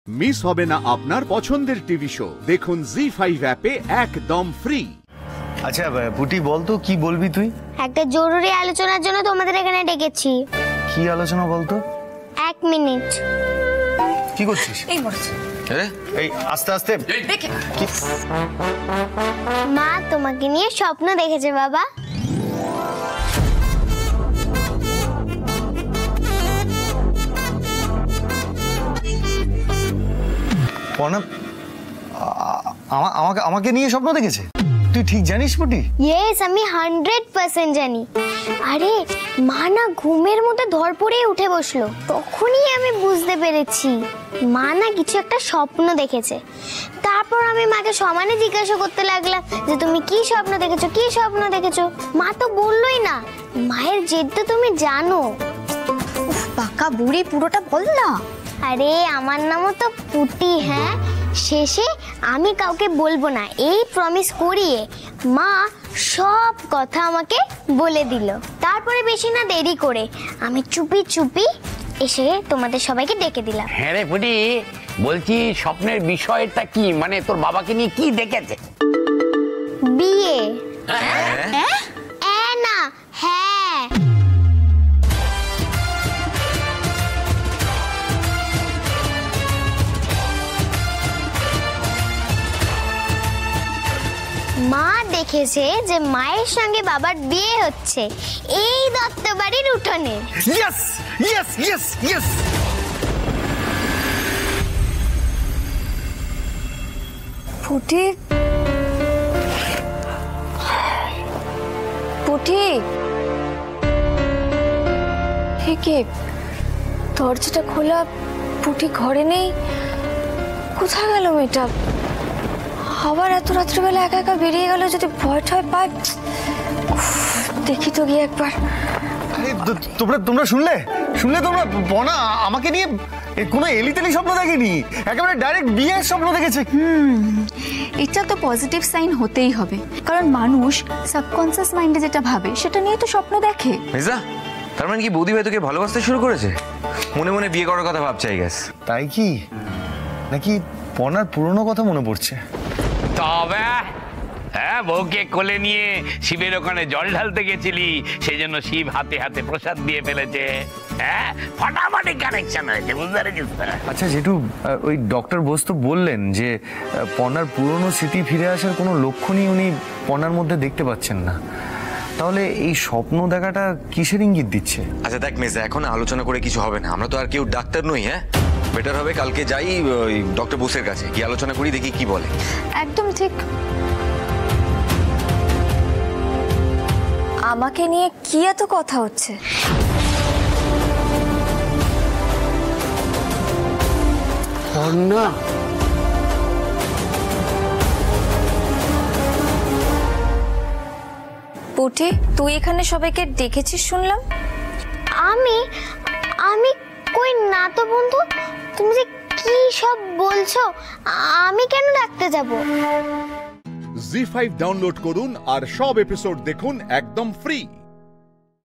Miss হবে না আপনার পছন্দের টিভি শো। দেখুন জি5 অ্যাপে একদম ফ্রি। আচ্ছা পুটি বল তো কি বলবি তুই? একটা জরুরি আলোচনার জন্য তোমাদের এখানে ডেকেছি। কি আলোচনা বলতো? 1 মিনিট। কি করছিস? এই বলছি এই আস্তে আস্তে দেখে মা তোমাকে নিয়ে স্বপ্ন দেখেছে বাবা। আমাকে নিয়ে স্বপ্ন দেখেছে? তুই ঠিক জানিস পুটি? ইয়েস, আমি 100% জানি। আরে মা না ঘুমের মধ্যে ধরপড়ে উঠে বসলো, তখনই আমি বুঝতে পেরেছি মা না কিছু একটা স্বপ্ন দেখেছে। তারপর আমি মাকে সমানে জিজ্ঞাসা করতে লাগলাম যে তুমি কি স্বপ্ন দেখেছো, কি স্বপ্ন দেখেছো। মা তো বললোই না। মায়ের জেদ তো তুমি জানো। পাকা বুড়ি, পুরোটা বল না। আরে আমার নামও তো পুটি। হ্যাঁ, শেষে আমি কাউকে বলবো না এই প্রমিস করিয়ে মা সব কথা আমাকে বলে দিল। তারপরে বেশি না দেরি করে আমি চুপি চুপি এসে তোমাদের সবাইকে ডেকে দিলাম। হ্যাঁ রে পুটি, বলছি স্বপ্নের বিষয়টা কি, মানে তোর বাবাকে নিয়ে কি দেখেছে? বিয়ে। না, হ্যাঁ। মা দেখেছে যে মায়ের সঙ্গে বাবার বিয়ে হচ্ছে এই দত্ত বাড়ির উঠোনে। Yes yes yes yes. পুটি, পুটি, কে? দরজাটা খোলা, পুটি ঘরে নেই। কোথায় গেল মেয়েটা? আবার এত রাত্রিবেলা একা একা বেরিয়ে গেল, যদি ভয় ঠয় পায়। দেখি তো গিয়ে একবার। তোমরা শুনলে তোমরা? বনা আমাকে নিয়ে কোনো এলিতেলি স্বপ্ন দেখেনি, একেবারে ডাইরেক্ট বিয়ের স্বপ্ন দেখেছে। এটা তো পজিটিভ সাইন হতেই হবে, কারণ মানুষ সাবকনসিয়াস মাইন্ডে যেটা ভাবে সেটা নিয়ে তো স্বপ্ন দেখে। মেজা, তার মানে কি বৌদি ভাই তোকে ভালোবাসতে শুরু করেছে? মনে মনে বিয়ে করার কথা ভাবছে আই গেস। তাই কি? নাকি পনার পুরনো কথা মনে পড়ছে? তবে হ্যাঁ, বউকে কোলে নিয়ে শিবের ওখানে জল ঢালতে গেছিলি, সেই জন্য শিব হাতে হাতে প্রসাদ দিয়ে ফেলেছে। হ্যাঁ, ফাটাফাটি কানেকশন হয়েছে, বুঝতে পেরেছিস? আচ্ছা জেঠু, ওই ডক্টর বোস তো বললেন যে পনার পুরনো স্মৃতি ফিরে আসার কোনো লক্ষণই উনি পনার মধ্যে দেখতে পাচ্ছেন না। তাহলে এই স্বপ্ন দেখাটা কিসের ইঙ্গিত দিচ্ছে? আচ্ছা দেখ মেজা, এখন আলোচনা করে কিছু হবে না, আমরা তো আর কেউ ডাক্তার নই। হ্যাঁ, বেটার হবে কালকে যাই ওই ডক্টর বোসের কাছে, কি আলোচনা করি, দেখি কি বলে। একদম ঠিক। আমাকে নিয়ে কি এত কথা হচ্ছে? না, পুটি, তুই এখানে সবাইকে ডেকেছিস শুনলাম। আমি কই না তো বন্ধু। তুমি যে কি সব বলছো, আমি কেন ডাকতে যাব? জি5 ডাউনলোড করুন আর সব এপিসোড দেখুন একদম ফ্রি।